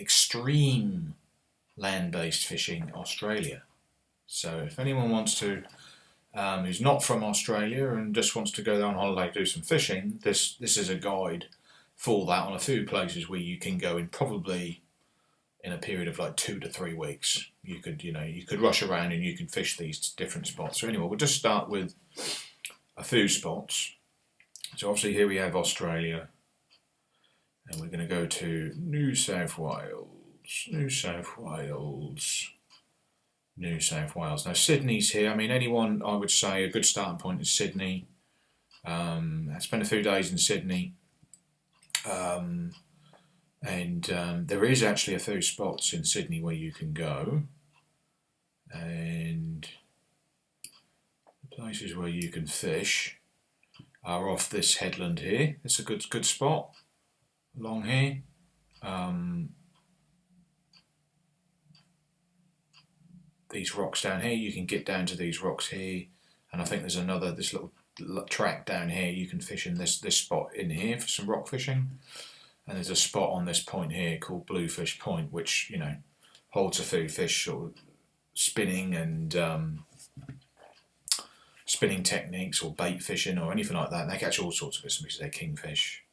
extreme land-based fishing Australia. So if anyone wants to, who's not from Australia and just wants to go there on holiday do some fishing, this is a guide for that on a few places where you can go in probably in a period of like 2 to 3 weeks. You could rush around and you could fish these different spots. So anyway, we'll just start with a few spots. So obviously here we have Australia, and we're going to go to New South Wales. Now Sydney's here. I mean, anyone, I would say a good starting point is Sydney. I spent a few days in Sydney. There is actually a few spots in Sydney where you can go, and the places where you can fish are off this headland here. It's a good spot along here. These rocks down here, you can get down to these rocks here, and I think there's this little track down here. You can fish in this spot in here for some rock fishing. And there's a spot on this point here called Bluefish Point, which holds a few fish sort of spinning and spinning techniques or bait fishing or anything like that. And they catch all sorts of fish. They're kingfish,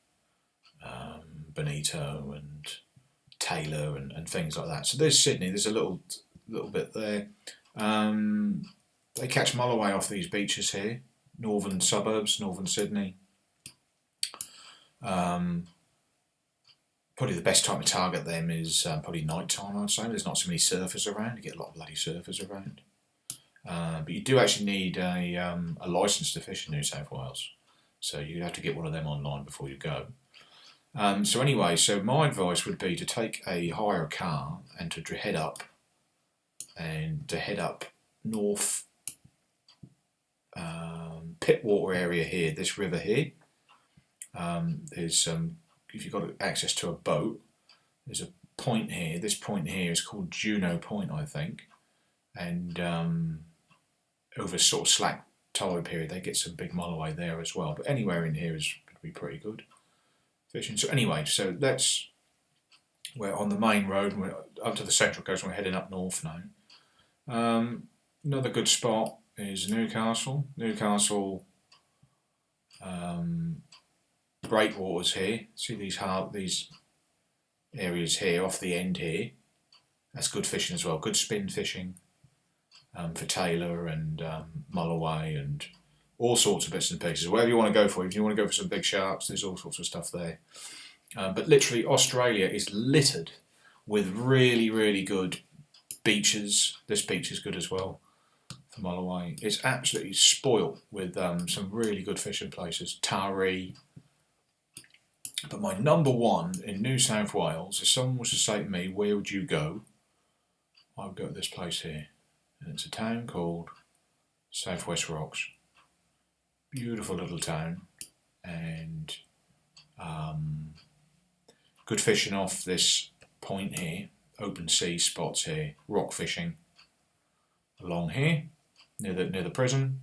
bonito, and tailor, and things like that. So there's Sydney. There's a little bit there. They catch mulloway off these beaches here, northern suburbs, northern Sydney. Probably the best time to target them is probably night time, I'd say. There's not so many surfers around. You get a lot of bloody surfers around. But you do actually need a licence to fish in New South Wales. So you have to get one of them online before you go. So anyway, my advice would be to hire a car and to head up north Pittwater area here, this river here. There's if you've got access to a boat, there's a point here. This point here is called Juno Point, I think. And over sort of slack tide period, they get some big mulloway there as well. But anywhere in here is going to be pretty good fishing. So anyway, we're on the main road. We're up to the Central Coast. We're heading up north now. Another good spot is Newcastle. Breakwaters here. See these areas here off the end here. That's good fishing as well. Good spin fishing for tailor and mulloway and all sorts of bits and pieces. Whatever you want to go for. If you want to go for some big sharks, there's all sorts of stuff there. But literally, Australia is littered with really, really good beaches. This beach is good as well for mulloway. It's absolutely spoilt with some really good fishing places. Taree. But my number one in New South Wales, if someone was to say to me, where would you go? I would go to this place here. And it's a town called Southwest Rocks. Beautiful little town. And good fishing off this point here. Open sea spots here. Rock fishing along here near the prison.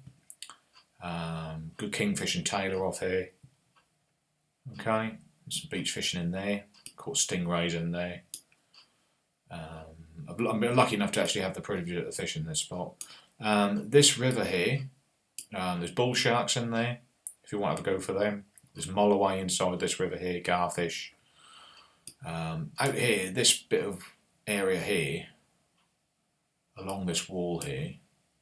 Good kingfish and tailor off here. Okay. Some beach fishing in there, caught stingrays in there. I'm lucky enough to actually have the privilege of fishing in this spot. This river here, there's bull sharks in there, if you want to go for them. There's mulloway inside this river here, garfish. Out here, this bit of area here, along this wall here,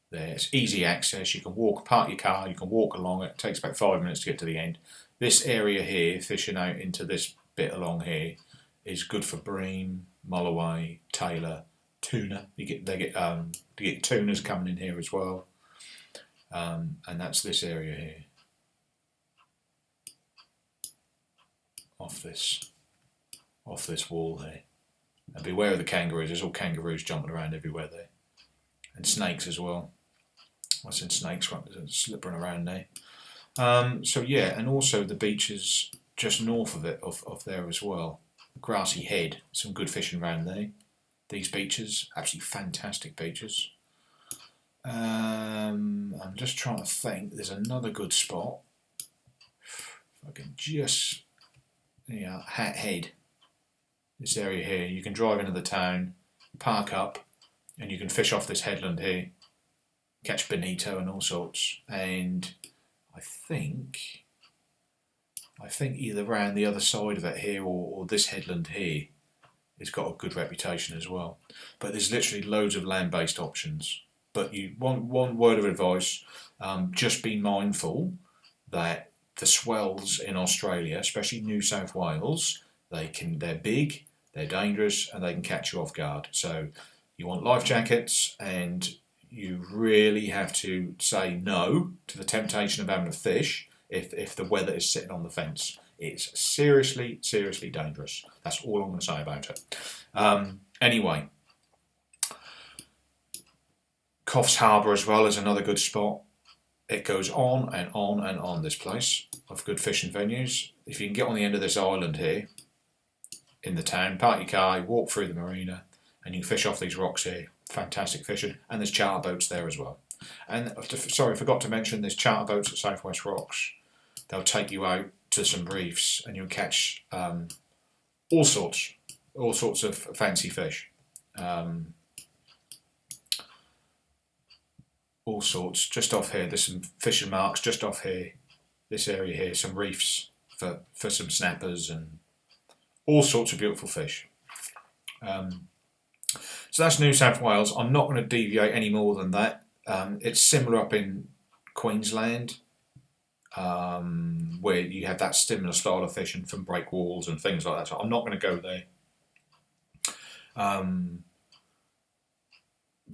it's easy access. You can park your car, you can walk along it. It takes about 5 minutes to get to the end. This area here, fishing out into this bit along here, is good for bream, mulloway, tailor, tuna. They get tunas coming in here as well, and that's this area here, off this wall here. And beware of the kangaroos. There's all kangaroos jumping around everywhere there, and snakes as well. I said snakes, right? Slipping around there. And also the beaches just north of it, of there as well. Grassy Head, some good fishing around there. These beaches, absolutely fantastic beaches. I'm just trying to think. There's another good spot. If I can just, Hat Head. this area here. You can drive into the town, park up, and you can fish off this headland here, catch bonito and all sorts. And I think either around the other side of it here or this headland here has got a good reputation as well. But there's literally loads of land-based options. But you one word of advice: just be mindful that the swells in Australia, especially New South Wales, they're big, they're dangerous, and they can catch you off guard. So you want life jackets, and you really have to say no to the temptation of having a fish if the weather is sitting on the fence. It's seriously, seriously dangerous. That's all I'm going to say about it. Anyway, Coffs Harbour as well is another good spot. It goes on and on and on, this place, of good fishing venues. If you can get on the end of this island here, in the town, park your car, walk through the marina, and you can fish off these rocks here. Fantastic fishing. And there's charter boats there as well. And, sorry, I forgot to mention, there's charter boats at Southwest Rocks. They'll take you out to some reefs, and you'll catch all sorts of fancy fish. All sorts, just off here. There's some fishing marks just off here, this area here, some reefs for some snappers and all sorts of beautiful fish. So that's New South Wales. I'm not going to deviate any more than that. It's similar up in Queensland, where you have that similar style of fishing from breakwalls and things like that. So I'm not going to go there. I'm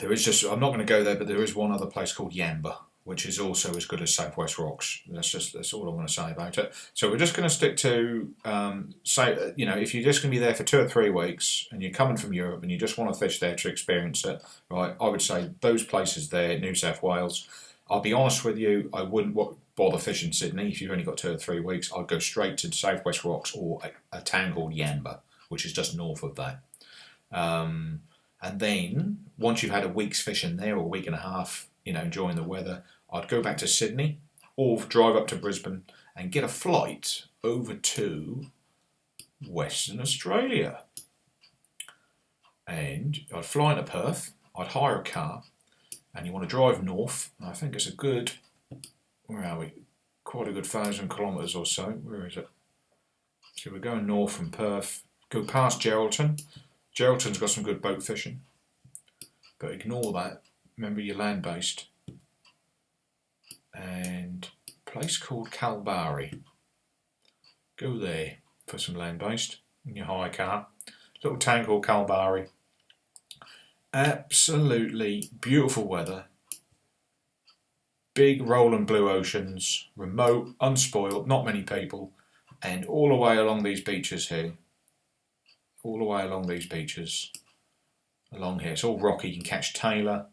not going to go there, but there is one other place called Yamba, which is also as good as Southwest Rocks. That's all I'm going to say about it. So we're just going to stick to if you're just going to be there for 2 or 3 weeks and you're coming from Europe and you just want to fish there to experience it, right? I would say those places there, New South Wales. I'll be honest with you, I wouldn't bother fishing Sydney if you've only got 2 or 3 weeks. I'd go straight to Southwest Rocks or a town called Yamba, which is just north of that. And then, once you've had a week's fishing there, or a week and a half, enjoying the weather, I'd go back to Sydney, or drive up to Brisbane, and get a flight over to Western Australia. And I'd fly into Perth, I'd hire a car, and you want to drive north, and I think it's where are we? Quite a good 1,000 kilometres or so. Where is it? So we're going north from Perth, go past Geraldton. Geraldton's got some good boat fishing, but ignore that. Remember, you're land-based. And a place called Kalbarri. Go there for some land-based in your hire car. Little town called Kalbarri. Absolutely beautiful weather. Big rolling blue oceans, remote, unspoiled, not many people, and all the way along these beaches here. All the way along these beaches, along here. It's all rocky. You can catch tailor,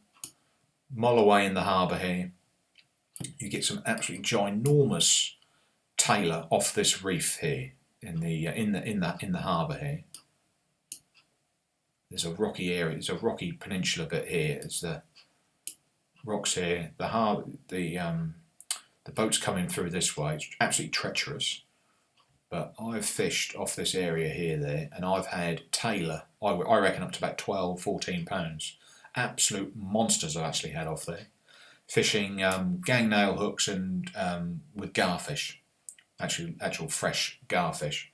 mile away in the harbour here. You get some absolutely ginormous tailor off this reef here in the harbour here. There's a rocky area. There's a rocky peninsula bit here. It's the rocks here. The harbour. The boat's coming through this way. It's absolutely treacherous. But I've fished off this area here, there, and I've had tailor, I reckon up to about 12, 14 pounds. Absolute monsters I've actually had off there. Fishing gang nail hooks and with garfish, actual fresh garfish.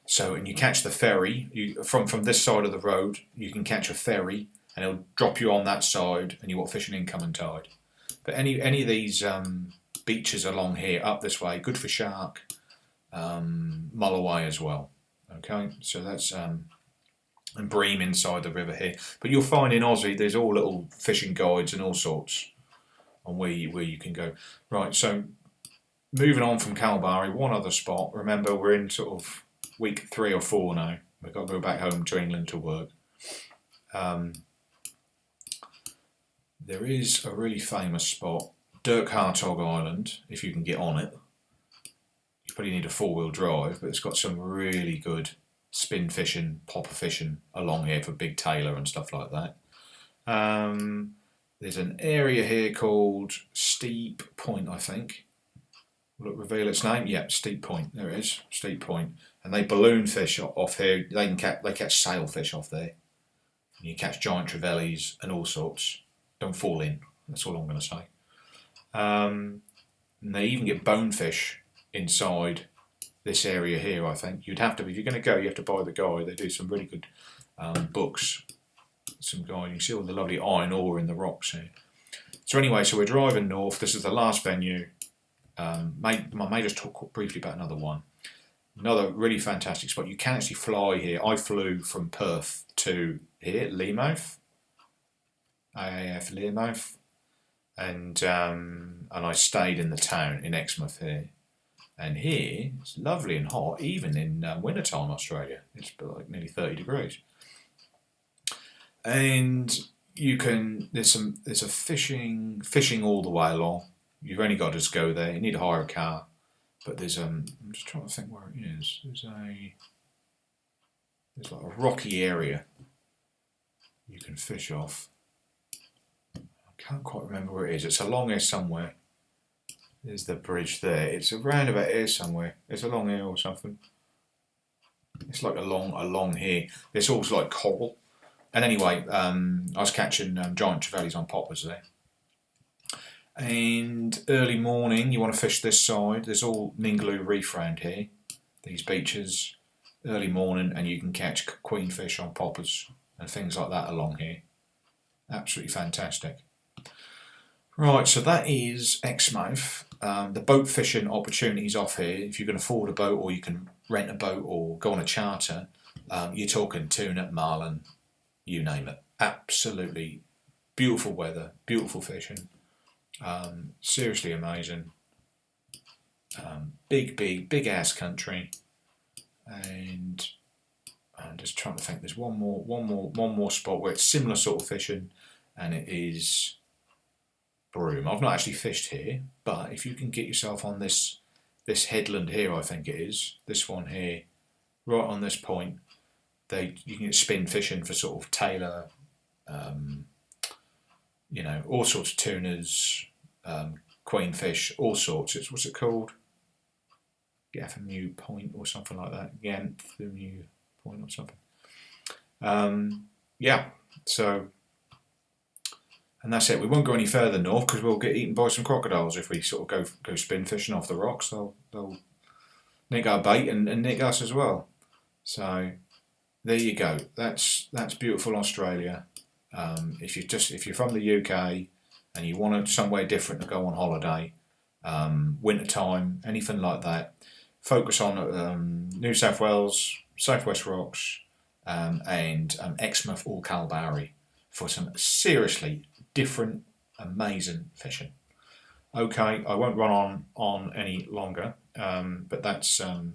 So, and you catch the ferry, from this side of the road, you can catch a ferry, and it'll drop you on that side, and you're fishing incoming tide. But any of these beaches along here, up this way, good for shark. Mull away as well. Okay, so that's and bream inside the river here. But you'll find in Aussie there's all little fishing guides and all sorts on where you can go. Right, so moving on from Kalbarri, one other spot. Remember, we're in sort of week 3 or 4 now. We've got to go back home to England to work. There is a really famous spot, Dirk Hartog Island, if you can get on it. You probably need a 4-wheel drive, but it's got some really good spin fishing, popper fishing along here for big tailor and stuff like that. There's an area here called Steep Point, I think. Will it reveal its name? Yep, Steep Point. There it is, Steep Point. and they balloon fish off here. They catch sailfish off there. And you catch giant trevallies and all sorts. Don't fall in. That's all I'm going to say. And they even get bonefish inside this area here, I think. You'd have to, if you're going to go, you have to buy the guide. They do some really good books. Some guide. You can see all the lovely iron ore in the rocks here. So anyway, so we're driving north. This is the last venue. I may just talk briefly about another one. Another really fantastic spot. You can actually fly here. I flew from Perth to here, Learmouth. AAF Learmouth. And I stayed in the town in Exmouth here. And here, it's lovely and hot, even in wintertime Australia. It's like nearly 30 degrees. And you can, there's a fishing all the way along. You've only got to just go there. You need to hire a car. But there's, I'm just trying to think where it is. There's like a rocky area you can fish off. I can't quite remember where it is. It's along here somewhere. There's the bridge there. It's around about here somewhere. It's along here or something. It's like along here. It's also like coral. And anyway, I was catching giant trevallies on poppers there. And early morning, you want to fish this side. There's all Ningaloo reef around here. These beaches. Early morning, and you can catch queenfish on poppers and things like that along here. Absolutely fantastic. Right, so that is Exmouth. The boat fishing opportunities off here, if you can afford a boat or you can rent a boat or go on a charter, you're talking tuna, marlin, you name it. Absolutely beautiful weather, beautiful fishing. Seriously amazing. Big ass country. And I'm just trying to think, there's one more spot where it's similar sort of fishing, and it is Broome. I've not actually fished here, but if you can get yourself on this headland here, I think it is, this one here, right on this point, you can get spin fishing for sort of tailor, you know, all sorts of tunas, queenfish, all sorts. What's it called? Gaffermew Point or something like that. Gaffermew Point or something. Yeah, so, and that's it. We won't go any further north because we'll get eaten by some crocodiles if we sort of go spin fishing off the rocks. They'll nick our bait and nick us as well. So there you go. That's beautiful Australia. If you're from the UK and you want somewhere different to go on holiday, winter time, anything like that, focus on New South Wales, Southwest Rocks, and Exmouth or Kalbarri for some seriously different, amazing fishing. Okay, I won't run on any longer, but that's a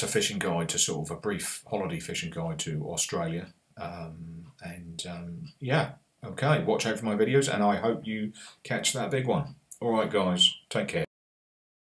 fishing guide to sort of a brief holiday fishing guide to Australia. Yeah, okay, watch out for my videos and I hope you catch that big one. Alright guys, take care.